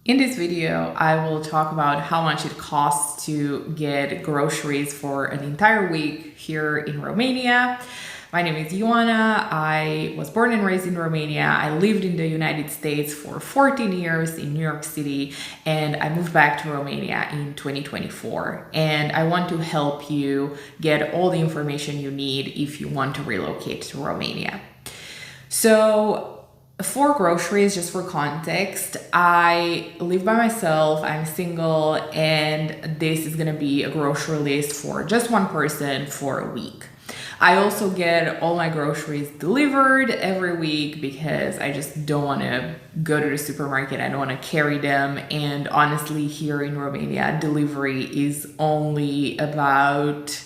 In this video, I will talk about how much it costs to get groceries for an entire week here in Romania. My name is Ioana. I was born and raised in Romania. I lived in the United States for 14 years in New York City, and I moved back to Romania in 2024. And I want to help you get all the information you need if you want to relocate to Romania. So, for groceries, just for context, I live by myself, I'm single, and this is gonna be a grocery list for just one person for a week. I also get all my groceries delivered every week because I just don't want to go to the supermarket. I don't want to carry them. And honestly, here in Romania, delivery is only about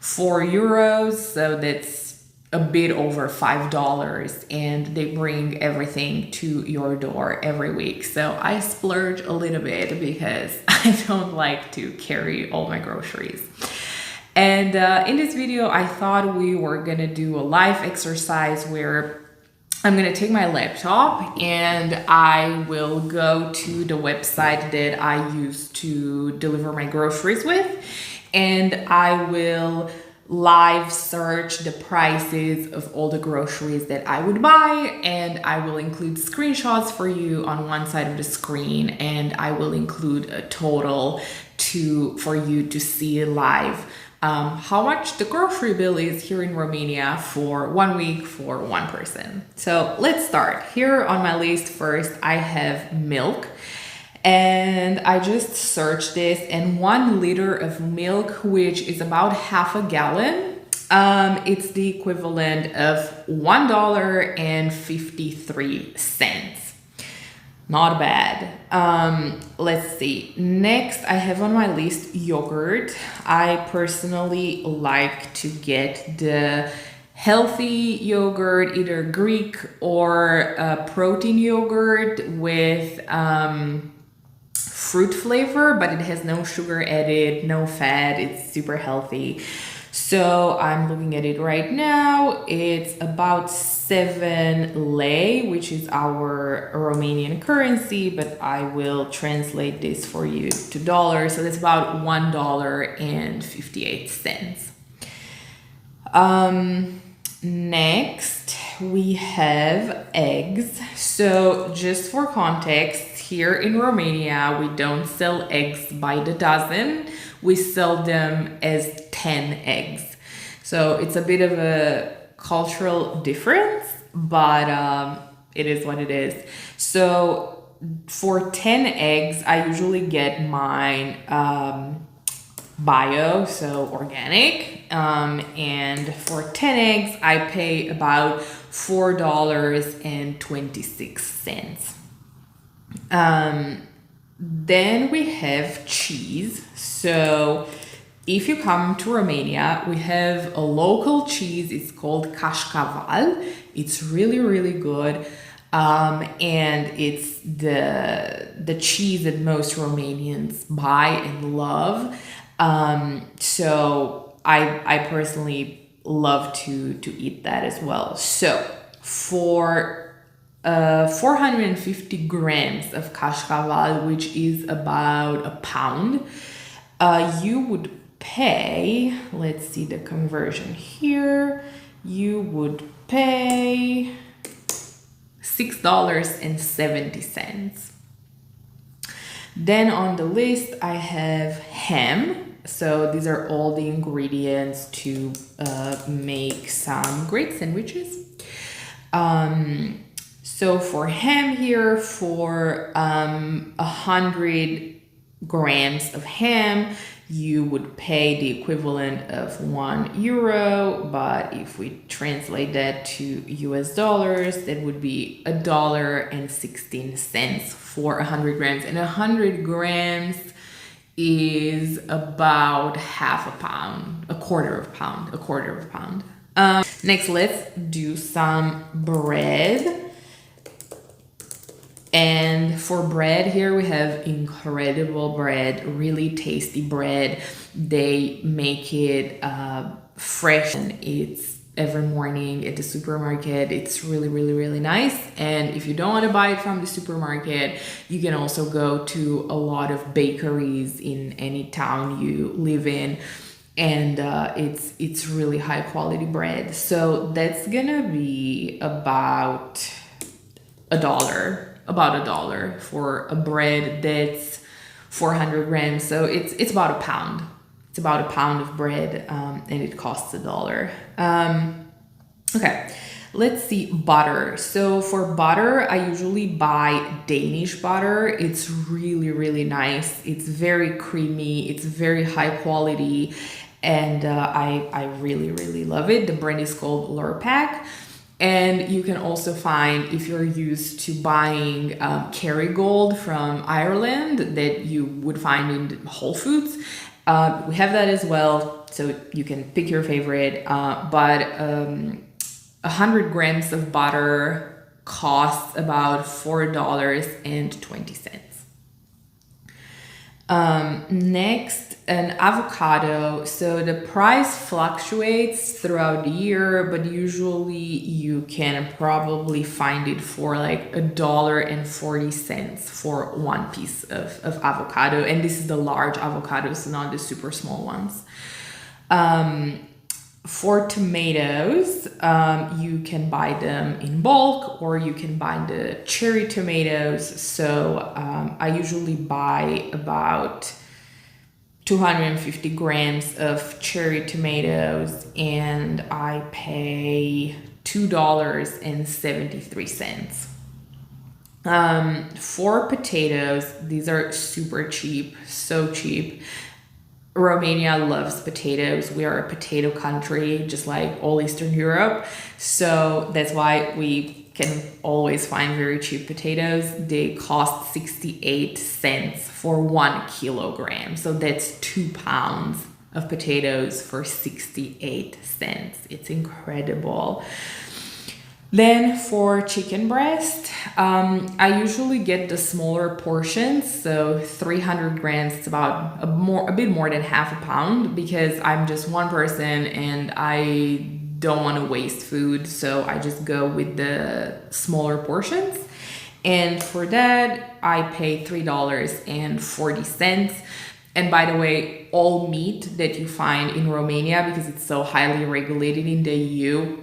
€4. So that's a bit over $5, and they bring everything to your door every week. So I splurge a little bit because I don't like to carry all my groceries. And in this video, I thought we were gonna do a live exercise where I'm gonna take my laptop and I will go to the website that I use to deliver my groceries with, and I will live search the prices of all the groceries that I would buy, and I will include screenshots for you on one side of the screen, and I will include a total for you to see live how much the grocery bill is here in Romania for 1 week for one person. So let's start. Here on my list first, I have milk. And I just searched this, and 1 liter of milk, which is about half a gallon, it's the equivalent of $1.53. Not bad. Let's see. Next, I have on my list yogurt. I personally like to get the healthy yogurt, either Greek or protein yogurt with fruit flavor, but it has no sugar added, no fat. It's super healthy. So I'm looking at it right now. It's about 7 lei, which is our Romanian currency, but I will translate this for you to dollars. So that's about $1.58. Next, we have eggs. So just for context, here in Romania, we don't sell eggs by the dozen. We sell them as 10 eggs. So it's a bit of a cultural difference, but it is what it is. So for 10 eggs, I usually get mine bio, so organic, and for 10 eggs I pay about $4.26. Then we have cheese. So if you come to Romania, we have a local cheese. It's called cașcaval. It's really good, and it's the cheese that most Romanians buy and love. So I personally love to eat that as well. So for 450 grams of cașcaval, which is about a pound, you would pay, let's see the conversion here, you would pay $6.70. Then on the list, I have ham. So these are all the ingredients to make some great sandwiches. So for ham here, for 100 grams of ham, you would pay the equivalent of €1, but if we translate that to US dollars, that would be $1.16 for 100 grams. And 100 grams is about half a pound, a quarter of a pound. Next, let's do some bread. And for bread here, we have incredible bread, really tasty bread. They make it fresh, and it's every morning at the supermarket. It's really, really, really nice. And if you don't want to buy it from the supermarket, you can also go to a lot of bakeries in any town you live in, and it's really high quality bread. So that's gonna be about $1 for a bread that's 400 grams. So it's about a pound. It's about a pound of bread, and it costs $1. Okay, let's see, butter. So for butter, I usually buy Danish butter. It's really, really nice. It's very creamy. It's very high quality, and I really, really love it. The brand is called Lurpak. And you can also find, if you're used to buying Kerrygold from Ireland that you would find in Whole Foods, we have that as well. So you can pick your favorite, but 100 grams of butter costs about $4.20. Next, an avocado. So the price fluctuates throughout the year, but usually you can probably find it for like $1.40 for one piece of avocado. And this is the large avocados, not the super small ones. For tomatoes, you can buy them in bulk, or you can buy the cherry tomatoes. So I usually buy about 250 grams of cherry tomatoes, and I pay $2.73. For potatoes, these are super cheap, so cheap. Romania loves potatoes. We are a potato country, just like all Eastern Europe. So that's why we can always find very cheap potatoes. They cost 68 cents for 1 kilogram. So that's 2 pounds of potatoes for 68 cents. It's incredible. Then for chicken breast, I usually get the smaller portions, so 300 grams, it's about a bit more than half a pound, because I'm just one person and I don't want to waste food, so I just go with the smaller portions. And for that, I pay $3.40. And by the way, all meat that you find in Romania, because it's so highly regulated in the EU,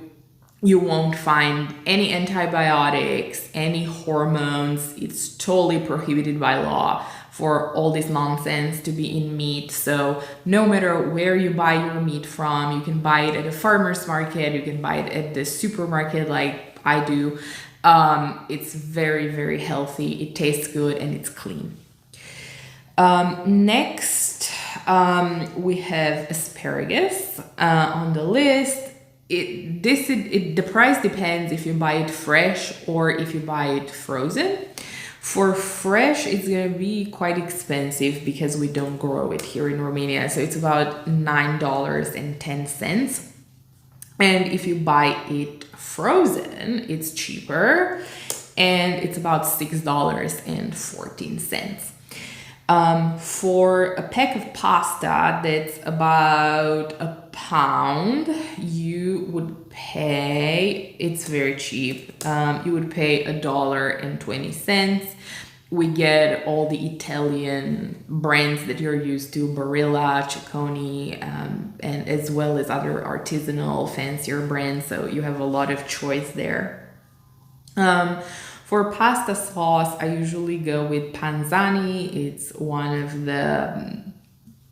you won't find any antibiotics, any hormones. It's totally prohibited by law for all this nonsense to be in meat. So no matter where you buy your meat from, you can buy it at a farmer's market, you can buy it at the supermarket like I do. It's very, very healthy. It tastes good and it's clean. Next, we have asparagus on the list. The price depends if you buy it fresh or if you buy it frozen. For fresh, it's gonna be quite expensive because we don't grow it here in Romania. So it's about $9.10. And if you buy it frozen, it's cheaper, and it's about $6.14. For a pack of pasta that's about a pound, you would pay, it's very cheap, you would pay $1.20. We get all the Italian brands that you're used to, Barilla, Ciccone, and as well as other artisanal, fancier brands, so you have a lot of choice there. For pasta sauce, I usually go with Panzani. It's one of the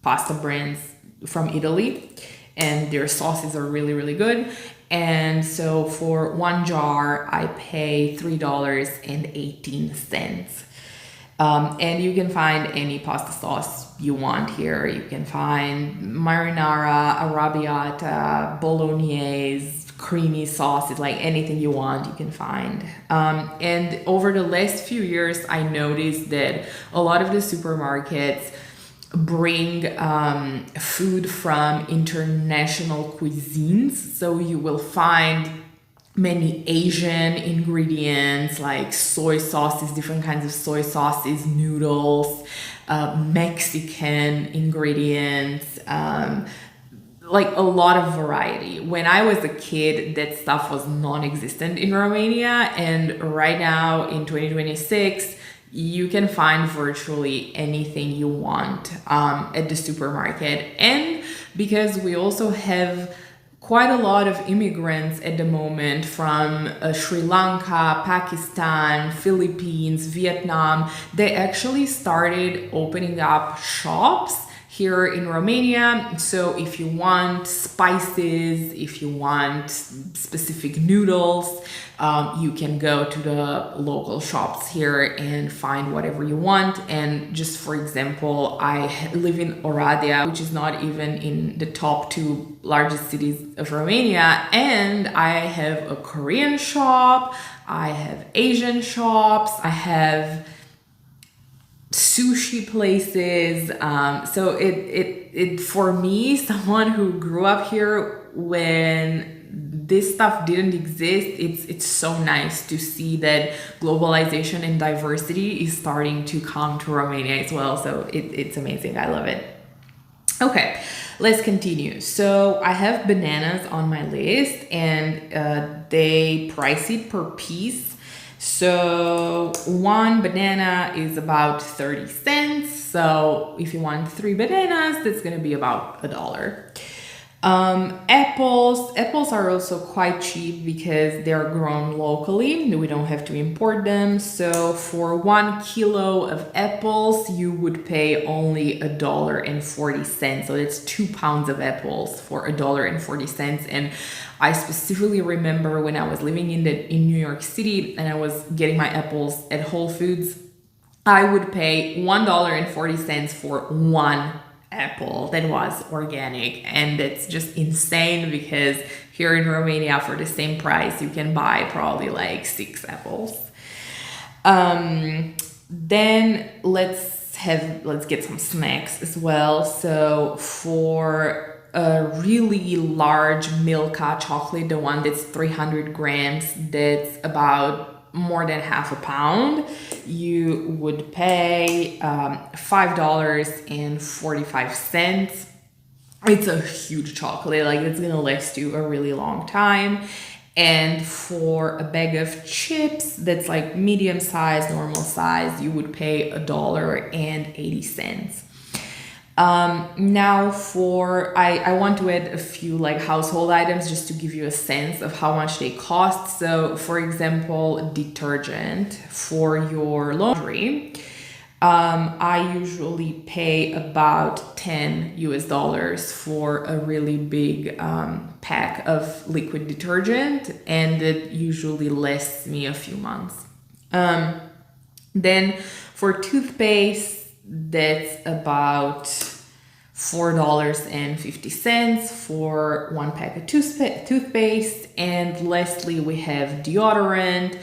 pasta brands from Italy, and their sauces are really, really good. And so for one jar, I pay $3.18. And you can find any pasta sauce you want here. You can find marinara, arrabbiata, bolognese, creamy sauces, like anything you want, you can find. And over the last few years, I noticed that a lot of the supermarkets bring food from international cuisines. So you will find many Asian ingredients like soy sauces, different kinds of soy sauces, noodles, Mexican ingredients, like a lot of variety. When I was a kid, that stuff was non-existent in Romania, and right now in 2026, you can find virtually anything you want at the supermarket. And because we also have quite a lot of immigrants at the moment from Sri Lanka, Pakistan, Philippines, Vietnam, they actually started opening up shops here in Romania. So if you want spices, if you want specific noodles, you can go to the local shops here and find whatever you want. And just for example, I live in Oradea, which is not even in the top 2 largest cities of Romania. And I have a Korean shop, I have Asian shops, I have sushi places. So it for me, someone who grew up here when this stuff didn't exist, it's so nice to see that globalization and diversity is starting to come to Romania as well. So it's amazing. I love it. Okay, let's continue. So I have bananas on my list, and they price it per piece. So one banana is about 30 cents. So if you want 3 bananas, that's gonna be about $1. Apples are also quite cheap because they're grown locally. We don't have to import them. So for 1 kilo of apples, you would pay only $1.40. So it's 2 pounds of apples for $1.40. And I specifically remember when I was living in New York City and I was getting my apples at Whole Foods, I would pay $1.40 for 1 apple that was organic. And that's just insane because here in Romania for the same price you can buy probably like 6 apples. Then let's get some snacks as well. So for a really large Milka chocolate, the one that's 300 grams, that's about more than half a pound, you would pay $5.45. It's a huge chocolate, like it's gonna last you a really long time. And for a bag of chips that's like medium size, normal size, you would pay $1.80. Now I want to add a few like household items just to give you a sense of how much they cost. So for example, detergent for your laundry, I usually pay about $10 for a really big pack of liquid detergent, and it usually lasts me a few months. Then for toothpaste, that's about $4.50 for 1 pack of toothpaste. And lastly, we have deodorant,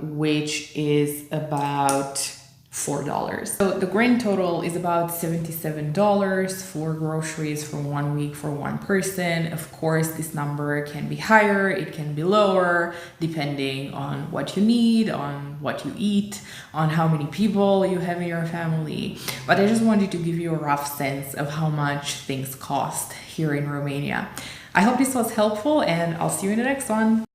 which is about $4. So the grand total is about $77 for groceries for 1 week for 1 person. Of course, this number can be higher, it can be lower, depending on what you need, on what you eat, on how many people you have in your family. But I just wanted to give you a rough sense of how much things cost here in Romania. I hope this was helpful, and I'll see you in the next one.